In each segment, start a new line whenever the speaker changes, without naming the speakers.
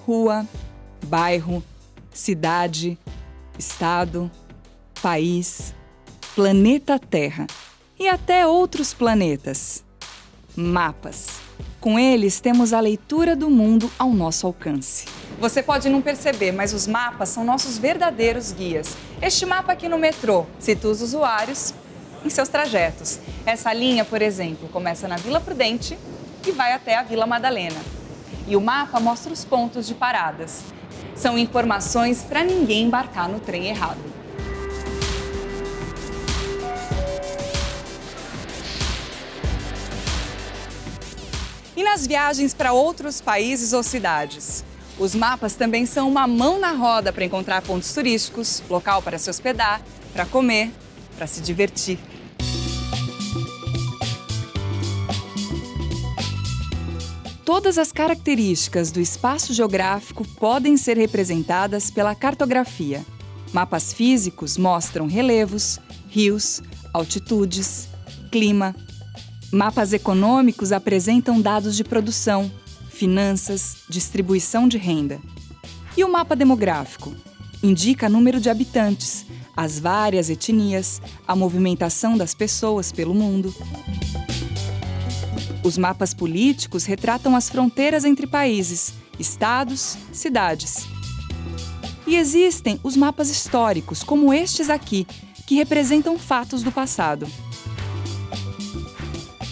rua, bairro, cidade, estado, país, planeta Terra e até outros planetas. Mapas. Com eles, temos a leitura do mundo ao nosso alcance. Você pode não perceber, mas os mapas são nossos verdadeiros guias. Este mapa aqui no metrô situa os usuários em seus trajetos. Essa linha, por exemplo, começa na Vila Prudente e vai até a Vila Madalena. E o mapa mostra os pontos de paradas. São informações para ninguém embarcar no trem errado. E nas viagens para outros países ou cidades? Os mapas também são uma mão na roda para encontrar pontos turísticos, local para se hospedar, para comer, para se divertir. Todas as características do espaço geográfico podem ser representadas pela cartografia. Mapas físicos mostram relevos, rios, altitudes, clima. Mapas econômicos apresentam dados de produção, finanças, distribuição de renda. E o mapa demográfico? Indica número de habitantes, as várias etnias, a movimentação das pessoas pelo mundo. Os mapas políticos retratam as fronteiras entre países, estados, cidades. E existem os mapas históricos, como estes aqui, que representam fatos do passado.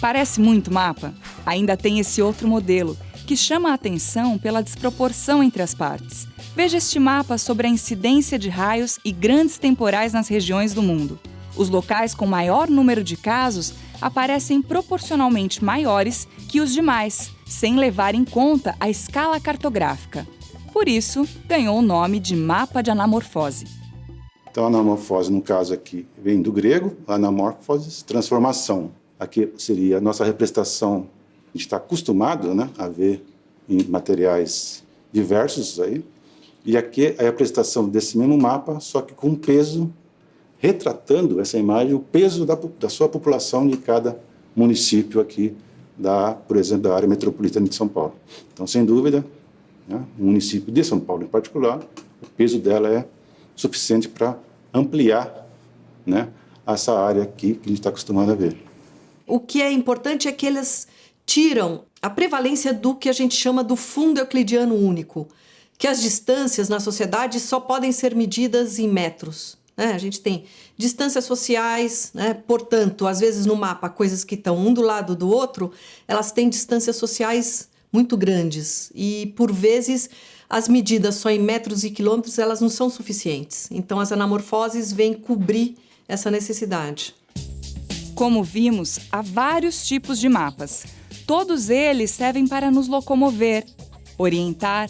Parece muito mapa? Ainda tem esse outro modelo, que chama a atenção pela desproporção entre as partes. Veja este mapa sobre a incidência de raios e grandes temporais nas regiões do mundo. Os locais com maior número de casos aparecem proporcionalmente maiores que os demais, sem levar em conta a escala cartográfica. Por isso, ganhou o nome de mapa de anamorfose.
Então, a anamorfose, no caso aqui, vem do grego, anamorphoses, transformação. Aqui seria a nossa representação, a gente está acostumado, né, a ver em materiais diversos aí. E aqui é a representação desse mesmo mapa, só que com peso, retratando essa imagem, o peso da sua população de cada município aqui, por exemplo, da área metropolitana de São Paulo. Então, sem dúvida, né, o município de São Paulo em particular, o peso dela é suficiente para ampliar, né, essa área aqui que a gente está acostumado a ver.
O que é importante é que eles tiram a prevalência do que a gente chama do fundo euclidiano único, que as distâncias na sociedade só podem ser medidas em metros. A gente tem distâncias sociais, né? Portanto, às vezes no mapa, coisas que estão um do lado do outro, elas têm distâncias sociais muito grandes e, por vezes, as medidas só em metros e quilômetros, elas não são suficientes. Então, as anamorfoses vêm cobrir essa necessidade.
Como vimos, há vários tipos de mapas. Todos eles servem para nos locomover, orientar,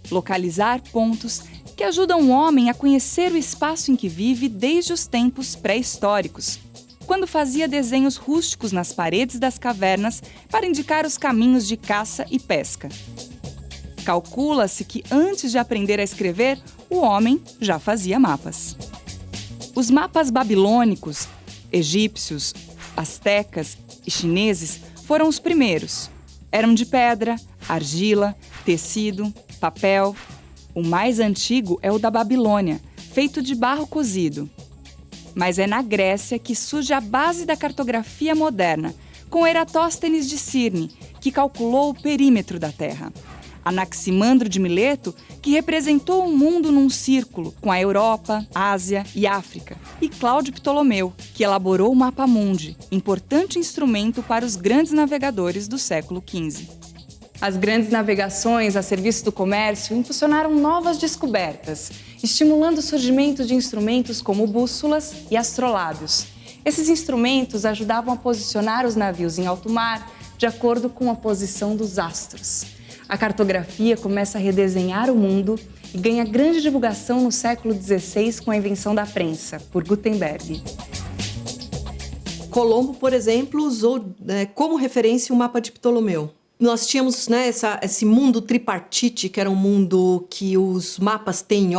localizar pontos que ajudam o homem a conhecer o espaço em que vive desde os tempos pré-históricos, quando fazia desenhos rústicos nas paredes das cavernas para indicar os caminhos de caça e pesca. Calcula-se que antes de aprender a escrever, o homem já fazia mapas. Os mapas babilônicos, egípcios, astecas e chineses foram os primeiros. Eram de pedra, argila, tecido, papel. O mais antigo é o da Babilônia, feito de barro cozido. Mas é na Grécia que surge a base da cartografia moderna, com Eratóstenes de Cirne, que calculou o perímetro da Terra. Anaximandro de Mileto, que representou o mundo num círculo, com a Europa, Ásia e África. E Cláudio Ptolomeu, que elaborou o Mapa Mundi, importante instrumento para os grandes navegadores do século XV. As grandes navegações a serviço do comércio impulsionaram novas descobertas, estimulando o surgimento de instrumentos como bússolas e astrolábios. Esses instrumentos ajudavam a posicionar os navios em alto mar de acordo com a posição dos astros. A cartografia começa a redesenhar o mundo e ganha grande divulgação no século XVI com a invenção da prensa, por Gutenberg.
Colombo, por exemplo, usou como referência o mapa de Ptolomeu. Nós tínhamos, esse mundo tripartite, que era um mundo que os mapas têm,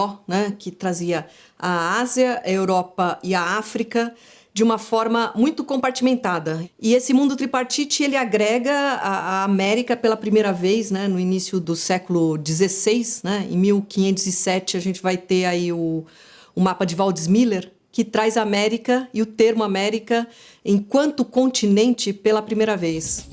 que trazia a Ásia, a Europa e a África, de uma forma muito compartimentada. E esse mundo tripartite, ele agrega a América pela primeira vez, né, no início do século XVI, né, em 1507 a gente vai ter aí o mapa de Waldseemüller, que traz a América e o termo América enquanto continente pela primeira vez.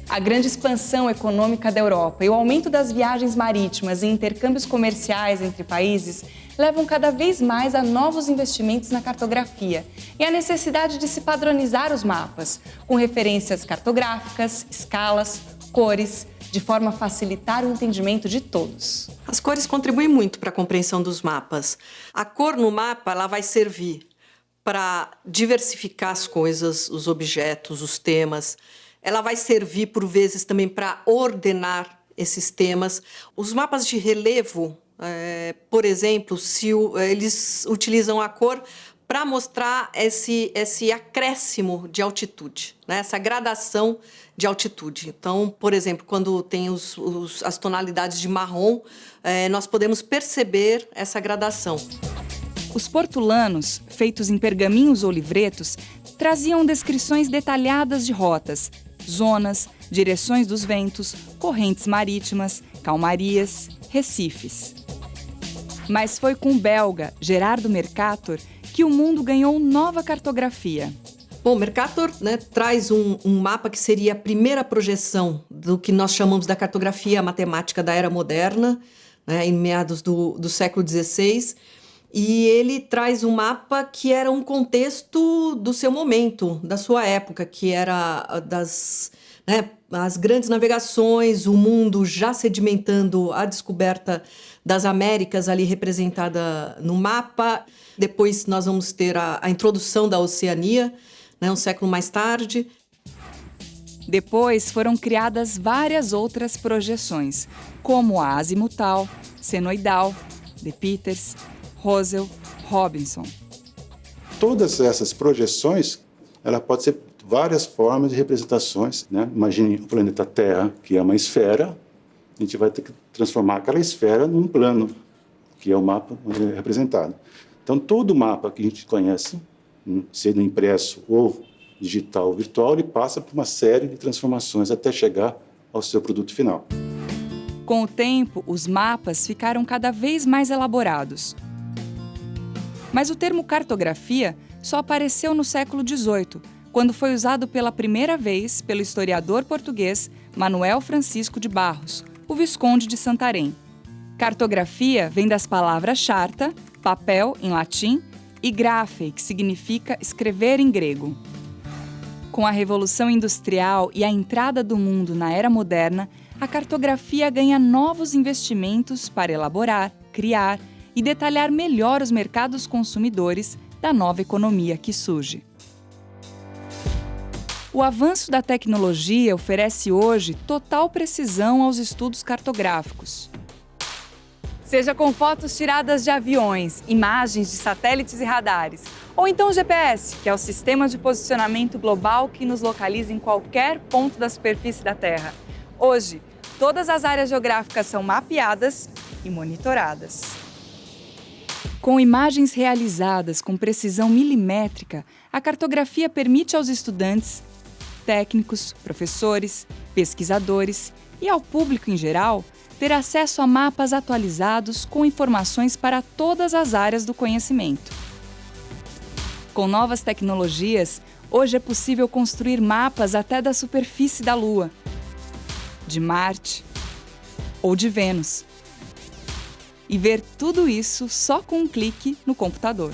A grande expansão econômica da Europa e o aumento das viagens marítimas e intercâmbios comerciais entre países levam cada vez mais a novos investimentos na cartografia e a necessidade de se padronizar os mapas, com referências cartográficas, escalas, cores, de forma a facilitar o entendimento de todos.
As cores contribuem muito para a compreensão dos mapas. A cor no mapa ela vai servir para diversificar as coisas, os objetos, os temas. Ela vai servir, por vezes, também para ordenar esses temas. Os mapas de relevo, por exemplo, eles utilizam a cor para mostrar esse acréscimo de altitude, né? Essa gradação de altitude. Então, por exemplo, quando tem as tonalidades de marrom, nós podemos perceber essa gradação.
Os portulanos, feitos em pergaminhos ou livretos, traziam descrições detalhadas de rotas, zonas, direções dos ventos, correntes marítimas, calmarias, recifes. Mas foi com o belga Gerardo Mercator que o mundo ganhou nova cartografia.
Bom, Mercator, né, traz um mapa que seria a primeira projeção do que nós chamamos da cartografia matemática da Era Moderna, né, em meados do século XVI. E ele traz um mapa que era um contexto do seu momento, da sua época, que era as grandes navegações, o mundo já sedimentando a descoberta das Américas ali representada no mapa. Depois nós vamos ter a introdução da Oceania, né, um século mais tarde.
Depois foram criadas várias outras projeções, como a azimutal, senoidal, de Peters, Rosell, Robinson.
Todas essas projeções, ela pode ser várias formas de representações, né? Imagine o planeta Terra, que é uma esfera, a gente vai ter que transformar aquela esfera num plano, que é o mapa representado. Então, todo mapa que a gente conhece, sendo impresso ou digital ou virtual, ele passa por uma série de transformações até chegar ao seu produto final.
Com o tempo, os mapas ficaram cada vez mais elaborados. Mas o termo cartografia só apareceu no século XVIII, quando foi usado pela primeira vez pelo historiador português Manuel Francisco de Barros, o Visconde de Santarém. Cartografia vem das palavras charta, papel em latim, e graphe, que significa escrever em grego. Com a Revolução Industrial e a entrada do mundo na Era Moderna, a cartografia ganha novos investimentos para elaborar, criar e detalhar melhor os mercados consumidores da nova economia que surge. O avanço da tecnologia oferece hoje total precisão aos estudos cartográficos. Seja com fotos tiradas de aviões, imagens de satélites e radares, ou então GPS, que é o sistema de posicionamento global que nos localiza em qualquer ponto da superfície da Terra. Hoje, todas as áreas geográficas são mapeadas e monitoradas. Com imagens realizadas com precisão milimétrica, a cartografia permite aos estudantes, técnicos, professores, pesquisadores e ao público em geral ter acesso a mapas atualizados com informações para todas as áreas do conhecimento. Com novas tecnologias, hoje é possível construir mapas até da superfície da Lua, de Marte ou de Vênus. E ver tudo isso só com um clique no computador.